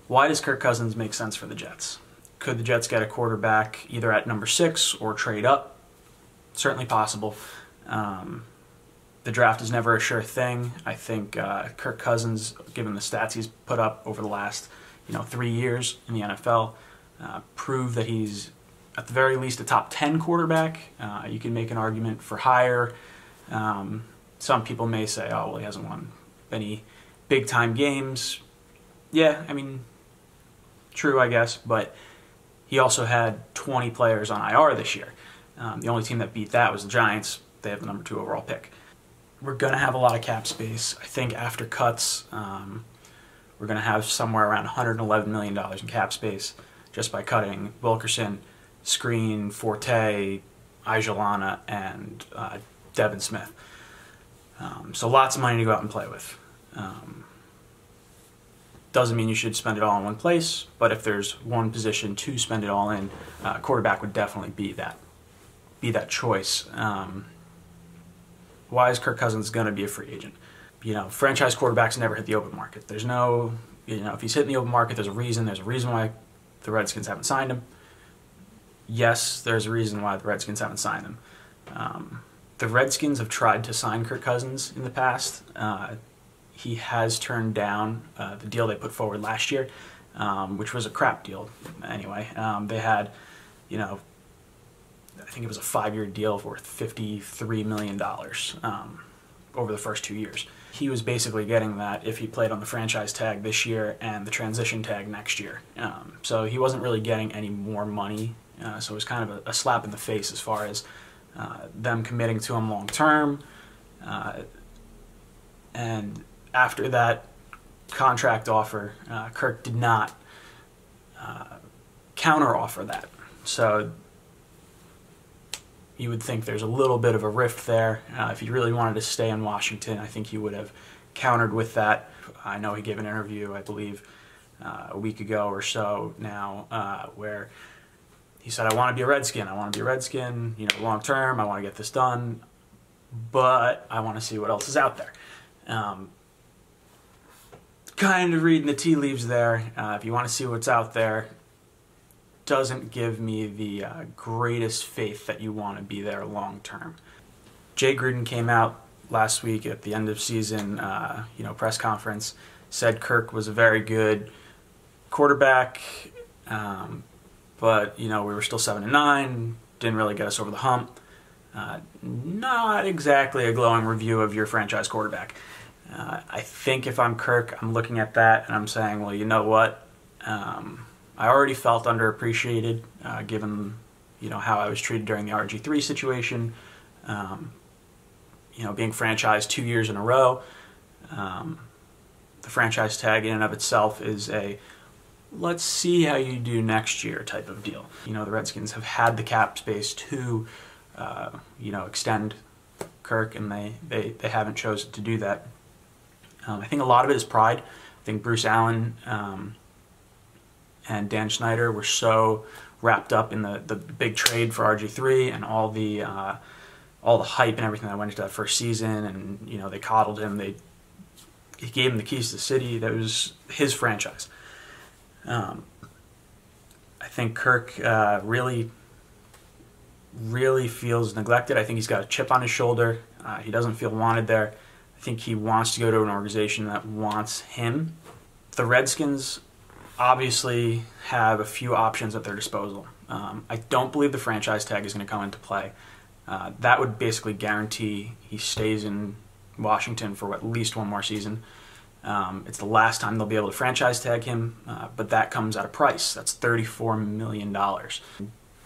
Why does Kirk Cousins make sense for the Jets? Could the Jets get a quarterback either at number 6 or trade up? Certainly possible. The draft is never a sure thing. I think Kirk Cousins, given the stats he's put up over the last 3 years in the NFL, prove that he's at the very least a top 10 quarterback. You can make an argument for higher. Some people may say, oh, well, he hasn't won any big-time games. Yeah, I mean, true, I guess, but he also had 20 players on IR this year. The only team that beat that was the Giants. They have the number 2 overall pick. We're going to have a lot of cap space. I think after cuts, we're going to have somewhere around $111 million in cap space just by cutting Wilkerson, Screen, Forte, Ijalana, and Devin Smith. So lots of money to go out and play with. Doesn't mean you should spend it all in one place, but if there's one position to spend it all in, quarterback would definitely be that choice. Why is Kirk Cousins going to be a free agent? Franchise quarterbacks never hit the open market. There's no, if he's hitting the open market, there's a reason. There's a reason why the Redskins haven't signed him. Yes, there's a reason why the Redskins haven't signed him. The Redskins have tried to sign Kirk Cousins in the past. He has turned down the deal they put forward last year, which was a crap deal anyway. They had, I think it was a 5-year deal worth $53 million over the first 2 years. He was basically getting that if he played on the franchise tag this year and the transition tag next year. So he wasn't really getting any more money. So it was kind of a slap in the face as far as them committing to him long term. And after that contract offer, Kirk did not counter offer that. So you would think there's a little bit of a rift there. If he really wanted to stay in Washington, I think he would have countered with that. I know he gave an interview, I believe, a week ago or so now, where he said, I want to be a Redskin. I want to be a Redskin, long term. I want to get this done, but I want to see what else is out there. Kind of reading the tea leaves there. If you want to see what's out there, doesn't give me the greatest faith that you want to be there long term. Jay Gruden came out last week at the end of season press conference, said Kirk was a very good quarterback, but we were still 7-9, didn't really get us over the hump. Not exactly a glowing review of your franchise quarterback. I think if I'm Kirk, I'm looking at that and I'm saying, well, you know what? I already felt underappreciated given how I was treated during the RG3 situation. Being franchised 2 years in a row. The franchise tag in and of itself is a let's see how you do next year type of deal. The Redskins have had the cap space to extend Kirk, and they haven't chosen to do that. I think a lot of it is pride. I think Bruce Allen and Dan Snyder were so wrapped up in the big trade for RG3 and all the hype and everything that went into that first season, and they coddled him. He gave him the keys to the city. That was his franchise. I think Kirk really feels neglected. I think he's got a chip on his shoulder. He doesn't feel wanted there. I think he wants to go to an organization that wants him. The Redskins obviously have a few options at their disposal. I don't believe the franchise tag is going to come into play. That would basically guarantee he stays in Washington for at least one more season. It's the last time they'll be able to franchise tag him, but that comes at a price. That's $34 million.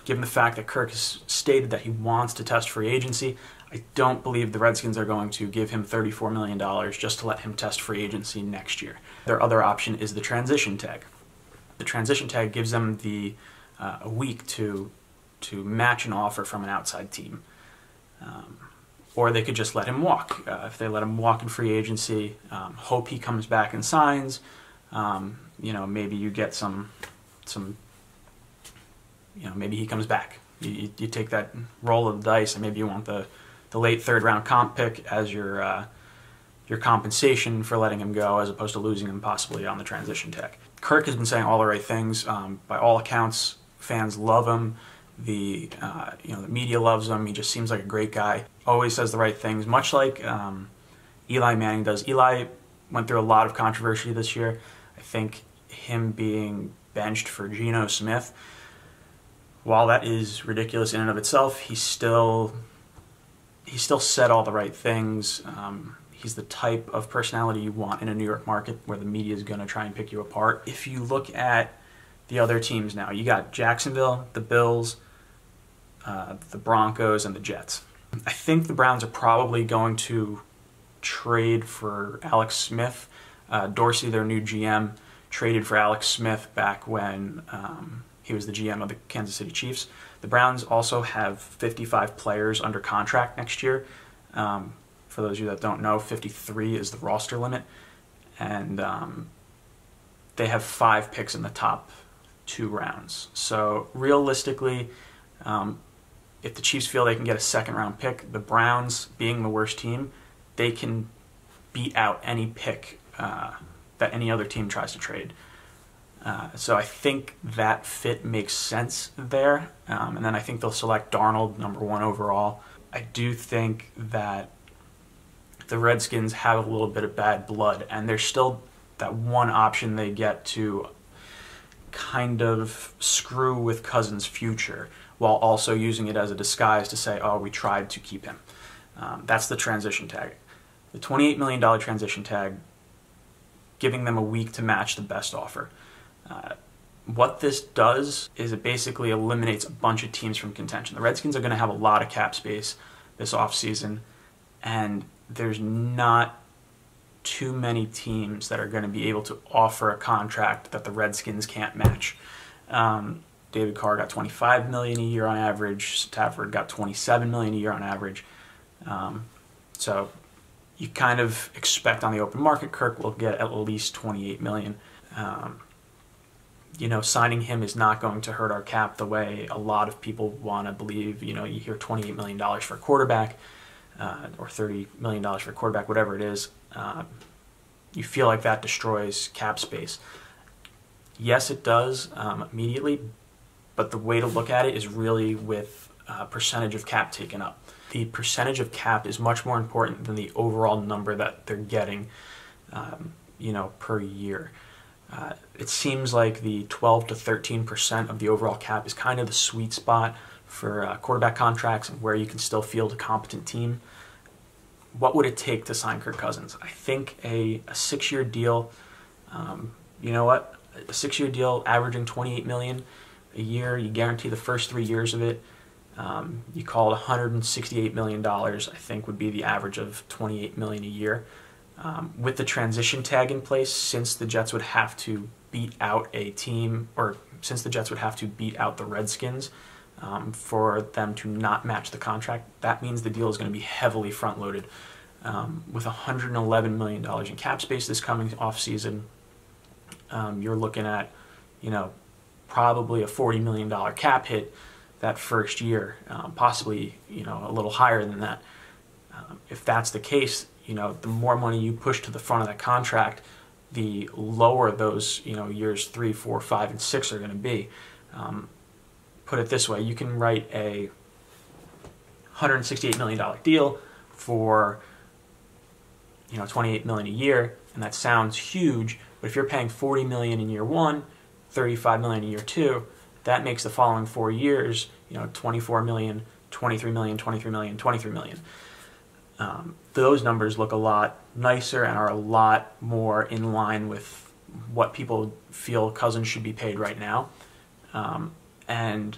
Given the fact that Kirk has stated that he wants to test free agency, I don't believe the Redskins are going to give him $34 million just to let him test free agency next year. Their other option is the transition tag. The transition tag gives them a week to match an offer from an outside team. Or they could just let him walk. If they let him walk in free agency, hope he comes back and signs. Maybe you get some. Maybe he comes back. You take that roll of the dice, and maybe you want the late third-round comp pick as your compensation for letting him go, as opposed to losing him possibly on the transition tag. Kirk has been saying all the right things. By all accounts, fans love him. The media loves him. He just seems like a great guy. Always says the right things, much like Eli Manning does. Eli went through a lot of controversy this year. I think him being benched for Geno Smith, while that is ridiculous in and of itself, he still said all the right things. He's the type of personality you want in a New York market where the media is going to try and pick you apart. If you look at the other teams now, you got Jacksonville, the Bills, the Broncos, and the Jets. I think the Browns are probably going to trade for Alex Smith. Dorsey, their new GM, traded for Alex Smith back when he was the GM of the Kansas City Chiefs. The Browns also have 55 players under contract next year. For those of you that don't know, 53 is the roster limit. And they have 5 picks in the top 2 rounds. So realistically, if the Chiefs feel they can get a second-round pick, the Browns, being the worst team, they can beat out any pick that any other team tries to trade. So I think that fit makes sense there. And then I think they'll select Darnold, number 1 overall. I do think that the Redskins have a little bit of bad blood, and there's still that one option they get to kind of screw with Cousins' future while also using it as a disguise to say, oh, we tried to keep him. That's the transition tag. The $28 million transition tag, giving them a week to match the best offer. What this does is it basically eliminates a bunch of teams from contention. The Redskins are going to have a lot of cap space this offseason, and there's not too many teams that are going to be able to offer a contract that the Redskins can't match. David Carr got $25 million a year on average. Stafford got $27 million a year on average. So you kind of expect on the open market Kirk will get at least $28 million. Signing him is not going to hurt our cap the way a lot of people want to believe. You hear $28 million for a quarterback, or $30 million for a quarterback, whatever it is. You feel like that destroys cap space. Yes, it does immediately, but the way to look at it is really with percentage of cap taken up. The percentage of cap is much more important than the overall number that they're getting, per year. It seems like the 12 to 13% of the overall cap is kind of the sweet spot for quarterback contracts and where you can still field a competent team. What would it take to sign Kirk Cousins? I think a 6-year deal, a 6-year deal averaging $28 million a year, you guarantee the first 3 years of it. You call it $168 million, I think would be the average of $28 million a year. With the transition tag in place, since the Jets would have to beat out since the Jets would have to beat out the Redskins for them to not match the contract, that means the deal is going to be heavily front-loaded. With $111 million in cap space this coming offseason, you're looking at, probably a $40 million cap hit that first year, possibly, a little higher than that. If that's the case, the more money you push to the front of that contract, the lower those, years 3, 4, 5, and 6 are going to be. Put it this way, you can write a $168 million deal for, $28 million a year, and that sounds huge, but if you're paying $40 million in year 1, $35 million in year 2, that makes the following 4 years, $24 million, $23 million, $23 million, $23 million. Those numbers look a lot nicer and are a lot more in line with what people feel Cousins should be paid right now. And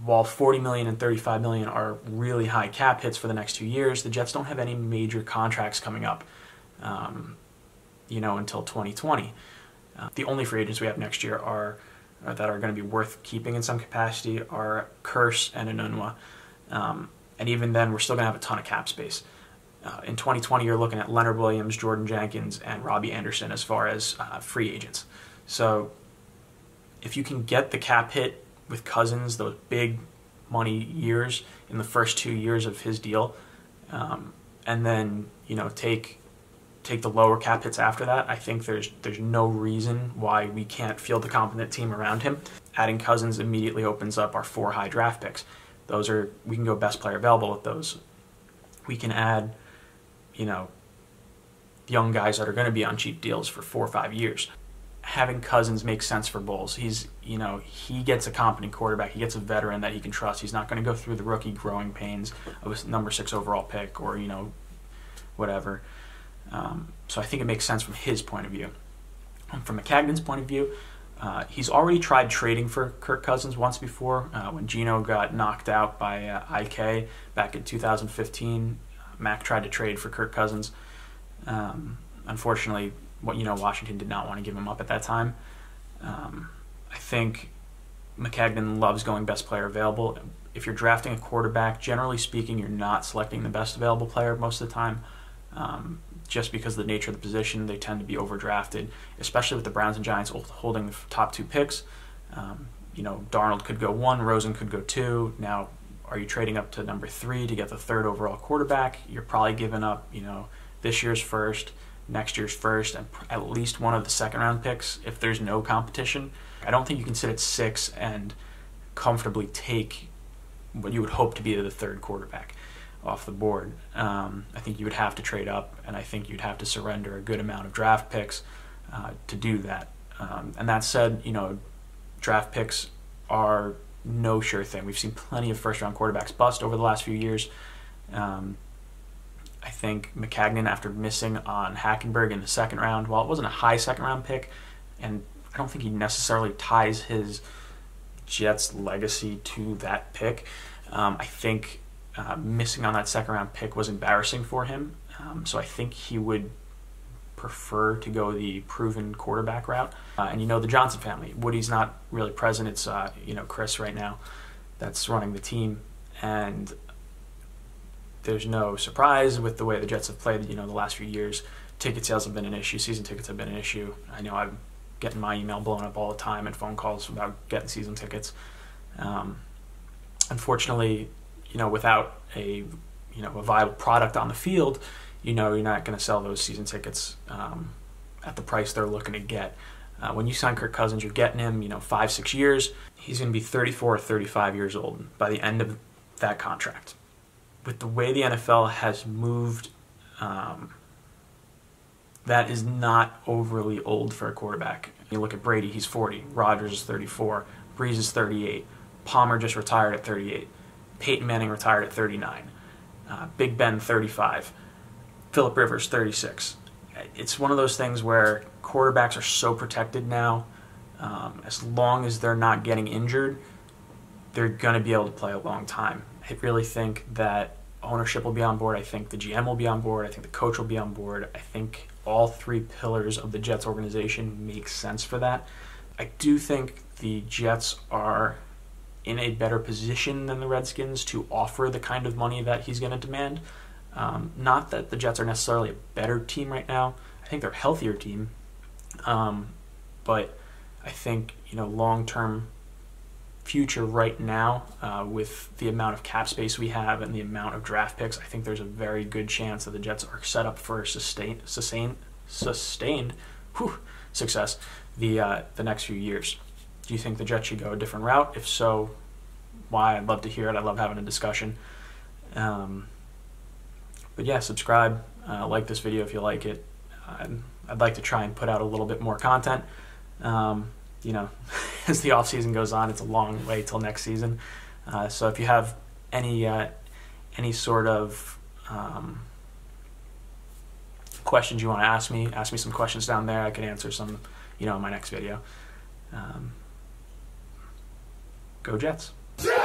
while $40 million and $35 million are really high cap hits for the next 2 years, the Jets don't have any major contracts coming up, until 2020. The only free agents we have next year that are going to be worth keeping in some capacity are Curse and Enunwa. And even then, we're still going to have a ton of cap space. In 2020, you're looking at Leonard Williams, Jordan Jenkins, and Robbie Anderson as far as free agents. So if you can get the cap hit with Cousins, those big money years in the first 2 years of his deal, and then take take the lower cap hits after that, I think there's no reason why we can't field a competent team around him. Adding Cousins immediately opens up our 4 high draft picks. We can go best player available with those. We can add, young guys that are going to be on cheap deals for 4 or 5 years. Having Cousins makes sense for Bulls. He gets a competent quarterback. He gets a veteran that he can trust. He's not going to go through the rookie growing pains of a number 6 overall pick or, whatever. So I think it makes sense from his point of view. From Maccagnan's point of view, he's already tried trading for Kirk Cousins once before. When Geno got knocked out by IK back in 2015, Mac tried to trade for Kirk Cousins. Unfortunately, Washington did not want to give him up at that time. I think Maccagnan loves going best player available. If you're drafting a quarterback, generally speaking, you're not selecting the best available player most of the time. Just because of the nature of the position, they tend to be overdrafted, especially with the Browns and Giants holding the top 2 picks. Darnold could go 1, Rosen could go 2. Now, are you trading up to number 3 to get the 3rd overall quarterback? You're probably giving up, this year's first, next year's first, and at least one of the 2nd-round picks if there's no competition. I don't think you can sit at 6 and comfortably take what you would hope to be the 3rd quarterback off the board. I think you would have to trade up, and I think you'd have to surrender a good amount of draft picks to do that. And that said, draft picks are no sure thing. We've seen plenty of first-round quarterbacks bust over the last few years. I think Maccagnan, after missing on Hackenberg in the 2nd round, while it wasn't a high 2nd-round pick, and I don't think he necessarily ties his Jets legacy to that pick, I think missing on that 2nd-round pick was embarrassing for him. So I think he would prefer to go the proven quarterback route. And the Johnson family. Woody's not really present. It's Chris right now that's running the team, and there's no surprise with the way the Jets have played. The last few years, ticket sales have been an issue. Season tickets have been an issue. I know I'm getting my email blown up all the time and phone calls about getting season tickets. Unfortunately, without a viable product on the field, you're not going to sell those season tickets at the price they're looking to get. When you sign Kirk Cousins, you're getting him 5-6 years. He's going to be 34 or 35 years old by the end of that contract. With the way the NFL has moved, that is not overly old for a quarterback. You look at Brady, he's 40. Rodgers is 34. Breeze is 38. Palmer just retired at 38. Peyton Manning retired at 39. Big Ben, 35. Phillip Rivers, 36. It's one of those things where quarterbacks are so protected now. As long as they're not getting injured, they're going to be able to play a long time. I really think that ownership will be on board. I think the GM will be on board. I think the coach will be on board. I think all 3 pillars of the Jets organization make sense for that. I do think the Jets are in a better position than the Redskins to offer the kind of money that he's going to demand. Not that the Jets are necessarily a better team right now. I think they're a healthier team. But I think, long-term future right now, with the amount of cap space we have and the amount of draft picks, I think there's a very good chance that the Jets are set up for sustained success the next few years. Do you think the Jets should go a different route? If so, why? I'd love to hear it. I love having a discussion. But yeah, subscribe, like this video if you like it. I'd like to try and put out a little bit more content. As the off season goes on, it's a long way till next season. So if you have any sort of questions you want to ask me some questions down there. I can answer some, in my next video. Go Jets. Jets!